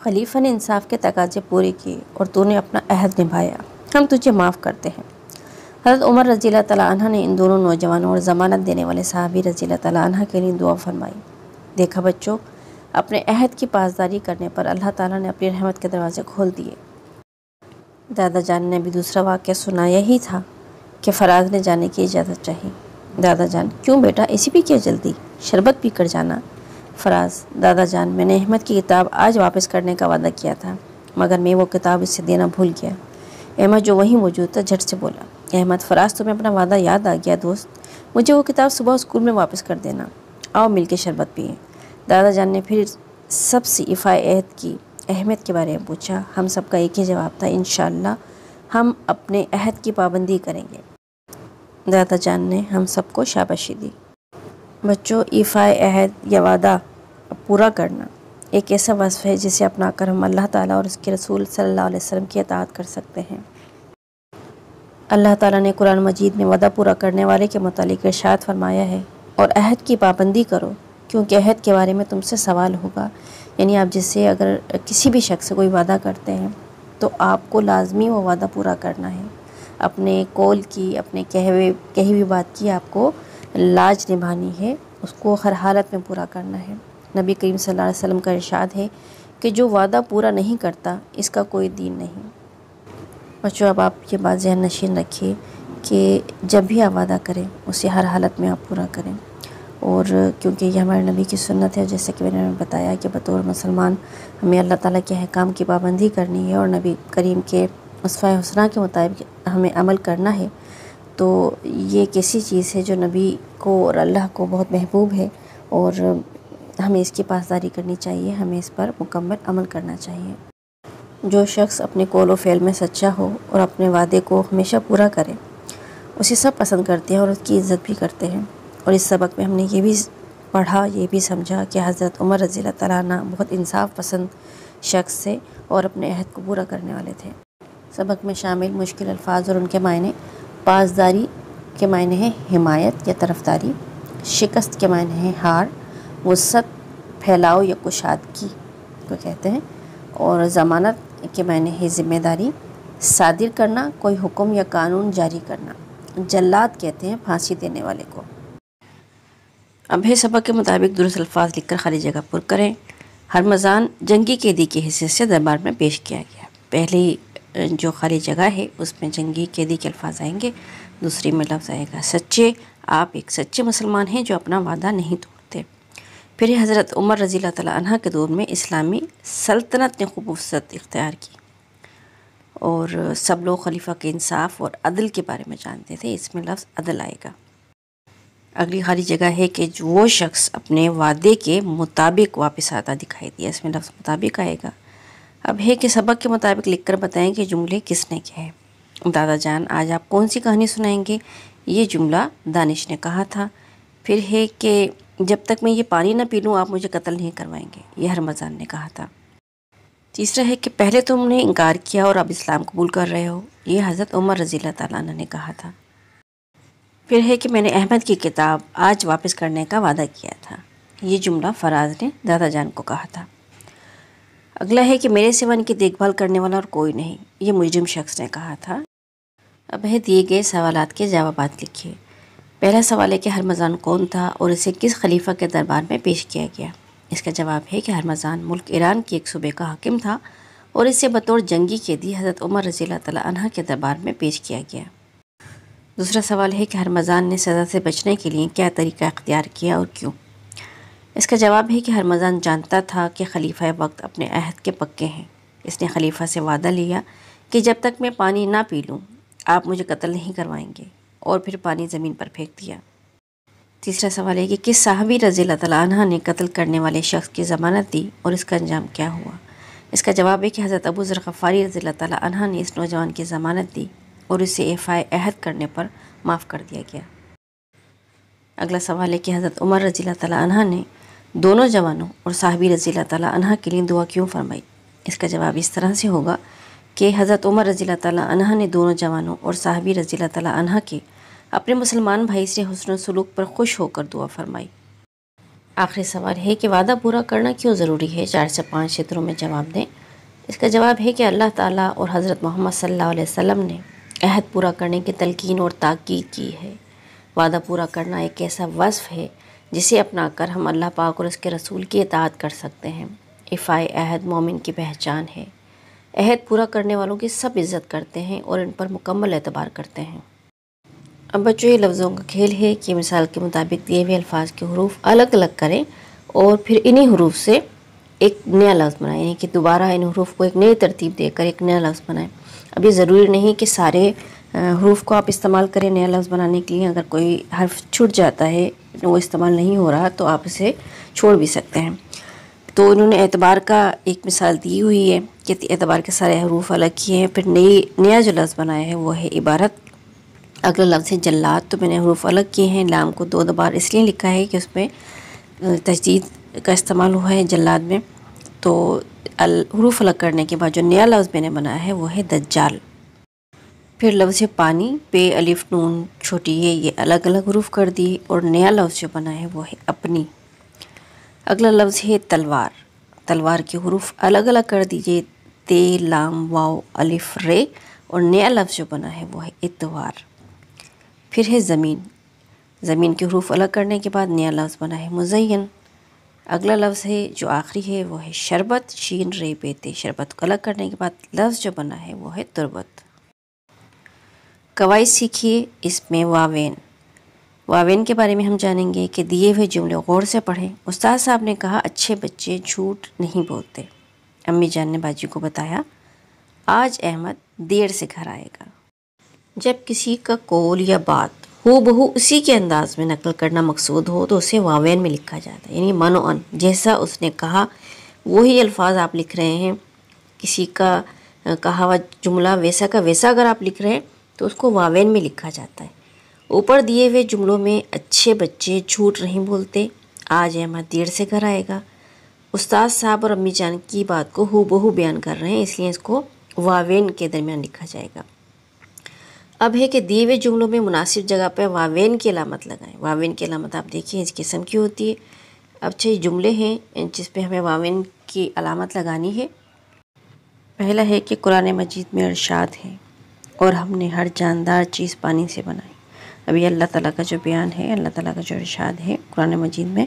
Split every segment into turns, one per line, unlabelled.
خلیفہ نے انصاف کے تقاضے پورے کیے اور تو نے اپنا عہد نبھایا، ہم تجھے معاف کرتے ہیں۔ حضرت عمر رضی اللہ تعالیٰ عنہ نے ان دونوں نوجوانوں اور ضمانت دینے والے صحابی رضی اللہ تعالیٰ عنہ کے لیے دعا فرمائی۔ دیکھا بچوں، اپنے عہد کی پاسداری کرنے پر اللہ تعالیٰ نے اپنی رحمت کے دروازے کھول دیے۔ دادا جان نے بھی دوسرا واقعہ سنایا ہی تھا کہ فراز نے جانے کی اجازت چاہی۔ دادا جان: کیوں بیٹا، اسی بھی کیا جلدی، شربت پی کر جانا۔ فراز: دادا جان، میں نے احمد کی کتاب آج واپس کرنے کا وعدہ کیا تھا، مگر میں وہ کتاب اس سے دینا بھول گیا۔ احمد جو وہیں موجود تھا جھٹ سے بولا: احمد، فراز تمہیں اپنا وعدہ یاد آ گیا دوست، مجھے وہ کتاب صبح اسکول میں واپس کر دینا، آؤ مل کے شربت پئیں۔ دادا جان نے پھر سب سے ایفائے عہد کی اہمیت کے بارے میں پوچھا۔ ہم سب کا ایک ہی جواب تھا: انشاءاللہ ہم اپنے عہد کی پابندی کریں گے۔ دادا جان نے ہم سب کو شاباشی دی۔ بچوں، ایفائے عہد یا وعدہ پورا کرنا ایک ایسا وصف ہے جسے اپنا کر ہم اللہ تعالیٰ اور اس کے رسول صلی اللہ علیہ وسلم کی اطاعت کر سکتے ہیں۔ اللہ تعالیٰ نے قرآن مجید میں وعدہ پورا کرنے والے کے متعلق ارشاد فرمایا ہے، اور عہد کی پابندی کرو کیونکہ عہد کے بارے میں تم سے سوال ہوگا۔ یعنی آپ جس سے اگر کسی بھی شخص سے کوئی وعدہ کرتے ہیں تو آپ کو لازمی وہ وعدہ پورا کرنا ہے۔ اپنے قول کی، اپنے کہی ہوئی بات کی آپ کو لاج نبھانی ہے، اس کو ہر حالت میں پورا کرنا ہے۔ نبی کریم صلی اللہ علیہ وسلم کا ارشاد ہے کہ جو وعدہ پورا نہیں کرتا اس کا کوئی دین نہیں۔ بچوں، اب آپ یہ بات ذہن نشین رکھیے کہ جب بھی آپ وعدہ کریں اسے ہر حالت میں آپ پورا کریں، اور کیونکہ یہ ہمارے نبی کی سنت ہے، جیسے کہ میں نے بتایا کہ بطور مسلمان ہمیں اللہ تعالیٰ کے احکام کی پابندی کرنی ہے اور نبی کریم کے اسوہ حسنہ کے مطابق ہمیں عمل کرنا ہے۔ تو یہ ایک ایسی چیز ہے جو نبی کو اور اللہ کو بہت محبوب ہے، اور ہمیں اس کی پاسداری کرنی چاہیے، ہمیں اس پر مکمل عمل کرنا چاہیے۔ جو شخص اپنے قول و فعل میں سچا ہو اور اپنے وعدے کو ہمیشہ پورا کرے، اسے سب پسند کرتے ہیں اور اس کی عزت بھی کرتے ہیں۔ اور اس سبق میں ہم نے یہ بھی پڑھا، یہ بھی سمجھا کہ حضرت عمر رضی اللہ تعالیٰ عنہ بہت انصاف پسند شخص تھے اور اپنے عہد کو پورا کرنے والے تھے۔ سبق میں شامل مشکل الفاظ اور ان کے معنی: پاسداری کے معنی ہے حمایت یا طرفداری، شکست کے معنی ہے ہار، وسعت پھیلاؤ یا کشادگی کو کہتے ہیں، اور ضمانت کے معنی ہے ذمہ داری، صادر کرنا کوئی حکم یا قانون جاری کرنا، جلاد کہتے ہیں پھانسی دینے والے کو۔ اب ہے سبق کے مطابق درست الفاظ لکھ کر خالی جگہ پر کریں۔ ہرمزان جنگی قیدی کی حیثیت سے دربار میں پیش کیا گیا۔ پہلی جو خالی جگہ ہے اس میں جنگی قیدی کے الفاظ آئیں گے، دوسری میں لفظ آئے گا سچے، آپ ایک سچے مسلمان ہیں جو اپنا وعدہ نہیں توڑتے۔ پھر حضرت عمر رضی اللہ تعالیٰ عنہ کے دور میں اسلامی سلطنت نے خوب وسعت اختیار کی اور سب لوگ خلیفہ کے انصاف اور عدل کے بارے میں جانتے تھے، اس میں لفظ عدل آئے گا۔ اگلی خالی جگہ ہے کہ وہ شخص اپنے وعدے کے مطابق واپس آتا دکھائی دیا، اس میں لفظ مطابق آئے گا۔ اب ہے کہ سبق کے مطابق لکھ کر بتائیں کہ جملے کس نے کہے۔ دادا جان، آج آپ کون سی کہانی سنائیں گے؟ یہ جملہ دانش نے کہا تھا۔ پھر ہے کہ جب تک میں یہ پانی نہ پی لوں آپ مجھے قتل نہیں کروائیں گے، یہ ہرمزان نے کہا تھا۔ تیسرا ہے کہ پہلے تم نے انکار کیا اور اب اسلام قبول کر رہے ہو، یہ حضرت عمر رضی اللہ تعالیٰ عنہ نے کہا تھا۔ پھر ہے کہ میں نے احمد کی کتاب آج واپس کرنے کا وعدہ کیا تھا، یہ جملہ فراز نے دادا جان کو کہا تھا۔ اگلا ہے کہ میرے سوا ان کی دیکھ بھال کرنے والا اور کوئی نہیں، یہ مجرم شخص نے کہا تھا۔ اب ہے دیے گئے سوالات کے جوابات لکھیے۔ پہلا سوال ہے کہ ہرمزان کون تھا اور اسے کس خلیفہ کے دربار میں پیش کیا گیا؟ اس کا جواب ہے کہ ہرمزان ملک ایران کے ایک صوبے کا حاکم تھا اور اسے بطور جنگی قیدی حضرت عمر رضی اللہ تعالیٰ عنہ کے دربار میں پیش کیا گیا۔ دوسرا سوال ہے کہ ہرمزان نے سزا سے بچنے کے لیے کیا طریقہ اختیار کیا اور کیوں؟ اس کا جواب ہے کہ ہرمزان جانتا تھا کہ خلیفہ وقت اپنے عہد کے پکے ہیں، اس نے خلیفہ سے وعدہ لیا کہ جب تک میں پانی نہ پی لوں آپ مجھے قتل نہیں کروائیں گے، اور پھر پانی زمین پر پھینک دیا۔ تیسرا سوال ہے کہ کس صحابی رضی اللہ تعالیٰ عنہ نے قتل کرنے والے شخص کی ضمانت دی اور اس کا انجام کیا ہوا؟ اس کا جواب ہے کہ حضرت ابو ذر غفاری رضی اللہ تعالیٰ عنہ نے اس نوجوان کی ضمانت دی اور اسے ایفائے عہد کرنے پر معاف کر دیا گیا۔ اگلا سوال ہے کہ حضرت عمر رضی اللہ تعالیٰ عنہ نے دونوں جوانوں اور صحابی رضی اللہ تعالیٰ عنہ کے لیے دعا کیوں فرمائی؟ اس کا جواب اس طرح سے ہوگا کہ حضرت عمر رضی اللہ تعالیٰ عنہ نے دونوں جوانوں اور صحابی رضی اللہ تعالیٰ عنہ کے اپنے مسلمان بھائی سے حسن و سلوک پر خوش ہو کر دعا فرمائی۔ آخری سوال ہے کہ وعدہ پورا کرنا کیوں ضروری ہے؟ 4 سے 5 شطروں میں جواب دیں۔ اس کا جواب ہے کہ اللہ تعالیٰ اور حضرت محمد صلی اللہ علیہ وسلم نے عہد پورا کرنے کی تلقین اور تاکید کی ہے۔ وعدہ پورا کرنا ایک ایسا وصف ہے جسے اپنا کر ہم اللہ پاک اور اس کے رسول کی اطاعت کر سکتے ہیں۔ ایفائے عہد مومن کی پہچان ہے۔ عہد پورا کرنے والوں کی سب عزت کرتے ہیں اور ان پر مکمل اعتبار کرتے ہیں۔ اب بچوں، یہ لفظوں کا کھیل ہے کہ مثال کے مطابق دیے ہوئے الفاظ کے حروف الگ الگ کریں اور پھر انہی حروف سے ایک نیا لفظ بنائیں، یعنی کہ دوبارہ ان حروف کو ایک نئی ترتیب دے کر ایک نیا لفظ بنائیں۔ اب یہ ضروری نہیں کہ سارے حروف کو آپ استعمال کریں نیا لفظ بنانے کے لیے۔ اگر کوئی حرف چھوٹ جاتا ہے، وہ استعمال نہیں ہو رہا، تو آپ اسے چھوڑ بھی سکتے ہیں۔ تو انہوں نے اعتبار کا ایک مثال دی ہوئی ہے کہ اعتبار کے سارے حروف الگ کیے ہیں، پھر نیا جو لفظ بنایا ہے وہ ہے عبارت۔ اگلا لفظ ہے جلات، تو میں نے حروف الگ کیے ہیں۔ لام کو 2 بار اس لیے لکھا ہے کہ اس میں تشدید کا استعمال ہوا ہے جلاد میں۔ تو حروف الگ کرنے کے بعد جو نیا لفظ میں نے بنایا ہے وہ ہے دجال۔ پھر لفظ پانی، پے الف نون چھوٹی ہے، یہ الگ الگ حروف کر دیے اور نیا لفظ جو بنا ہے وہ ہے اپنی۔ اگلا لفظ ہے تلوار، تلوار کے حروف الگ الگ کر دیجئے، تے لام واو الف رے، اور نیا لفظ جو بنا ہے وہ ہے اتوار۔ پھر ہے زمین، زمین کے حروف الگ کرنے کے بعد نیا لفظ بنا ہے مزین۔ اگلا لفظ ہے جو آخری ہے وہ ہے شربت، شین رے بیتے، شربت کو الگ کرنے کے بعد لفظ جو بنا ہے وہ ہے تربت۔ قواعد سیکھیے، اس میں واوین، واوین کے بارے میں ہم جانیں گے کہ دیے ہوئے جملے غور سے پڑھیں۔ استاد صاحب نے کہا اچھے بچے جھوٹ نہیں بولتے۔ امی جان نے باجی کو بتایا آج احمد دیر سے گھر آئے گا۔ جب کسی کا قول یا بات ہو بہو اسی کے انداز میں نقل کرنا مقصود ہو تو اسے واوین میں لکھا جاتا ہے، یعنی منو ان، جیسا اس نے کہا وہی الفاظ آپ لکھ رہے ہیں۔ کسی کا کہا ہوا جملہ ویسا کا ویسا اگر آپ لکھ رہے ہیں تو اس کو واوین میں لکھا جاتا ہے۔ اوپر دیے ہوئے جملوں میں اچھے بچے جھوٹ نہیں بولتے، آج احمد دیر سے گھر آئے گا، استاد صاحب اور امی جان کی بات کو ہو بہو بیان کر رہے ہیں، اس لیے اس کو واوین کے درمیان لکھا جائے گا۔ اب ہے کہ دیے ہوئے جملوں میں مناسب جگہ پہ واوین کی علامت لگائیں۔ واوین کی علامت آپ دیکھیں اس قسم کی ہوتی ہے۔ اب 6 جملے ہیں جس پہ ہمیں واوین کی علامت لگانی ہے۔ پہلا ہے کہ قرآن مجید میں ارشاد ہے اور ہم نے ہر جاندار چیز پانی سے بنائی۔ اب یہ اللہ تعالیٰ کا جو بیان ہے، اللہ تعالیٰ کا جو ارشاد ہے قرآن مجید میں،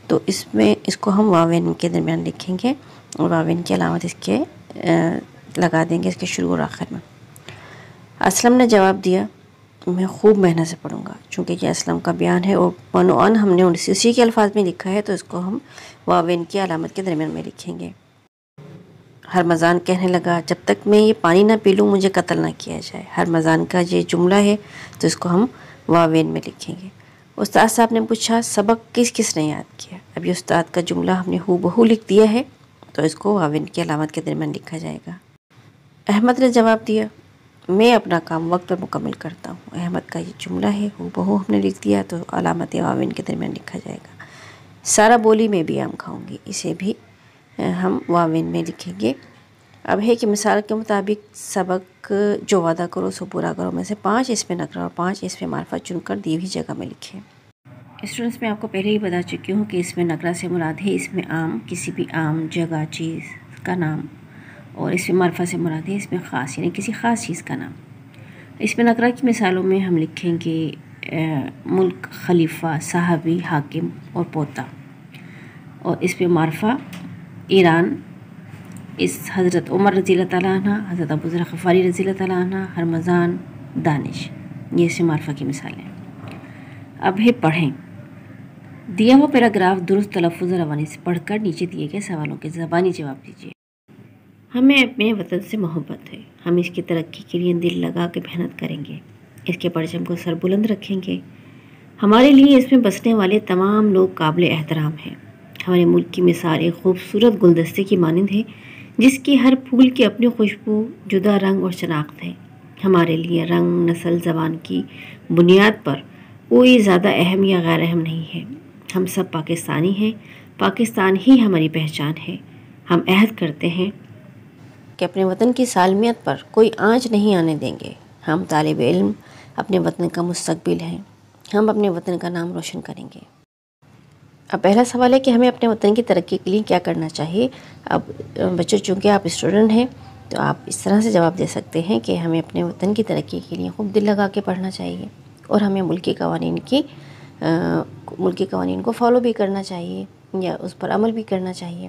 تو اس کو ہم واوین کے درمیان لکھیں گے اور واوین کی علامت اس کے لگا دیں گے اس کے شروع اور آخر میں۔ اسلم نے جواب دیا میں خوب محنت سے پڑھوں گا، چونکہ یہ اسلم کا بیان ہے اور منو ان ہم نے اسی کے الفاظ میں لکھا ہے، تو اس کو ہم واوین کی علامت کے درمیان میں لکھیں گے۔ ہرمضان کہنے لگا جب تک میں یہ پانی نہ پی لوں مجھے قتل نہ کیا جائے۔ ہرمضان کا یہ جملہ ہے تو اس کو ہم واوین میں لکھیں گے۔ استاد صاحب نے پوچھا سبق کس کس نے یاد کیا؟ اب یہ استاد کا جملہ ہم نے ہو بہو لکھ دیا ہے تو اس کو واوین کی علامت کے درمیان لکھا جائے گا۔ احمد نے جواب دیا میں اپنا کام وقت پر مکمل کرتا ہوں۔ احمد کا یہ جملہ ہے، ہو بہو ہم نے لکھ دیا تو علامت واوین کے درمیان لکھا جائے گا۔ سارا بولی میں بھی آم کھاؤں گی، اسے بھی ہم واوین میں لکھیں گے۔ اب ہے کہ مثال کے مطابق سبق جو وعدہ کرو سو پورا کرو میں سے 5 اس میں نکرہ اور 5 اس میں معرفہ چن کر دی ہوئی جگہ میں لکھیں۔ اسٹوڈنٹس میں آپ کو پہلے ہی بتا چکی ہوں کہ اس میں نکرہ سے مراد ہے اس میں عام، کسی بھی عام جگہ چیز کا نام، اور اس میں معرفہ سے مراد ہے اس میں خاص، یعنی کسی خاص چیز کا نام۔ اس میں نکرہ کی مثالوں میں ہم لکھیں گے ملک، خلیفہ، صحابی، حاکم اور پوتا، اور اس میں معرفہ ایران، اس حضرت عمر رضی اللہ تعالیٰ عنہ، حضرت ابو ذر غفاری رضی اللہ تعالیٰ عنہ، ہرمضان، دانش، یہ اس میں معرفہ کی مثالیں۔ اب ہے پڑھیں، دیا ہوا پیراگراف درست تلفظ اور روانی سے پڑھ کر نیچے دیے گئے سوالوں کے زبانی جواب دیجیے۔ ہمیں اپنے وطن سے محبت ہے، ہم اس کی ترقی کے لیے دل لگا کے محنت کریں گے، اس کے پرچم کو سر بلند رکھیں گے۔ ہمارے لیے اس میں بسنے والے تمام لوگ قابل احترام ہیں۔ ہمارے ملک کی مثال ایک خوبصورت گلدستے کی مانند ہے جس کی ہر پھول کی اپنی خوشبو، جدا رنگ اور شناخت ہے۔ ہمارے لیے رنگ، نسل، زبان کی بنیاد پر کوئی زیادہ اہم یا غیر اہم نہیں ہے۔ ہم سب پاکستانی ہیں، پاکستان ہی ہماری پہچان ہے۔ ہم عہد کرتے ہیں کہ اپنے وطن کی سالمیت پر کوئی آنچ نہیں آنے دیں گے۔ ہم طالب علم اپنے وطن کا مستقبل ہیں، ہم اپنے وطن کا نام روشن کریں گے۔ اب پہلا سوال ہے کہ ہمیں اپنے وطن کی ترقی کے لیے کیا کرنا چاہیے۔ اب بچوں چونکہ آپ اسٹوڈنٹ ہیں تو آپ اس طرح سے جواب دے سکتے ہیں کہ ہمیں اپنے وطن کی ترقی کے لیے خوب دل لگا کے پڑھنا چاہیے اور ہمیں ملکی قوانین کو فالو بھی کرنا چاہیے یا اس پر عمل بھی کرنا چاہیے۔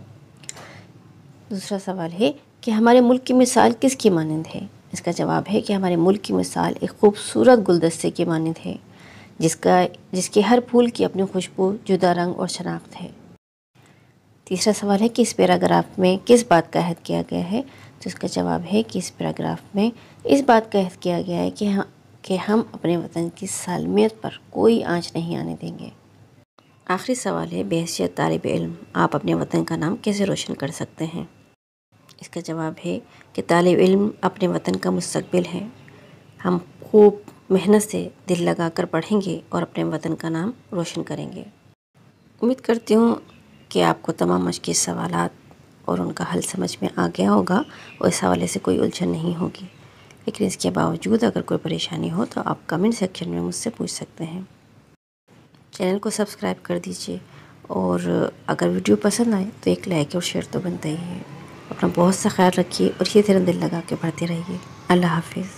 دوسرا سوال ہے کہ ہمارے ملک کی مثال کس کی مانند ہے۔ اس کا جواب ہے کہ ہمارے ملک کی مثال ایک خوبصورت گلدستے کی مانند ہے جس کے ہر پھول کی اپنی خوشبو، جدا رنگ اور شناخت ہے۔ تیسرا سوال ہے کہ اس پیراگراف میں کس بات کا عہد کیا گیا ہے۔ تو اس کا جواب ہے کہ اس پیراگراف میں اس بات کا عہد کیا گیا ہے کہ ہم اپنے وطن کی سالمیت پر کوئی آنچ نہیں آنے دیں گے۔ آخری سوال ہے بحیثیت طالب علم آپ اپنے وطن کا نام کیسے روشن کر سکتے ہیں۔ اس کا جواب ہے کہ طالب علم اپنے وطن کا مستقبل ہے۔ ہم خوب محنت سے دل لگا کر پڑھیں گے اور اپنے وطن کا نام روشن کریں گے۔ امید کرتی ہوں کہ آپ کو تمام مشقی سوالات اور ان کا حل سمجھ میں آ گیا ہوگا اور اس حوالے سے کوئی الجھن نہیں ہوگی، لیکن اس کے باوجود اگر کوئی پریشانی ہو تو آپ کمنٹ سیکشن میں مجھ سے پوچھ سکتے ہیں۔ چینل کو سبسکرائب کر دیجیے اور اگر ویڈیو پسند آئے تو ایک لائک اور شیئر تو بنتا ہی ہے۔ اپنا بہت سا خیال رکھیے اور یہ طرح دل لگا کے پڑھتے رہیے۔ اللہ حافظ۔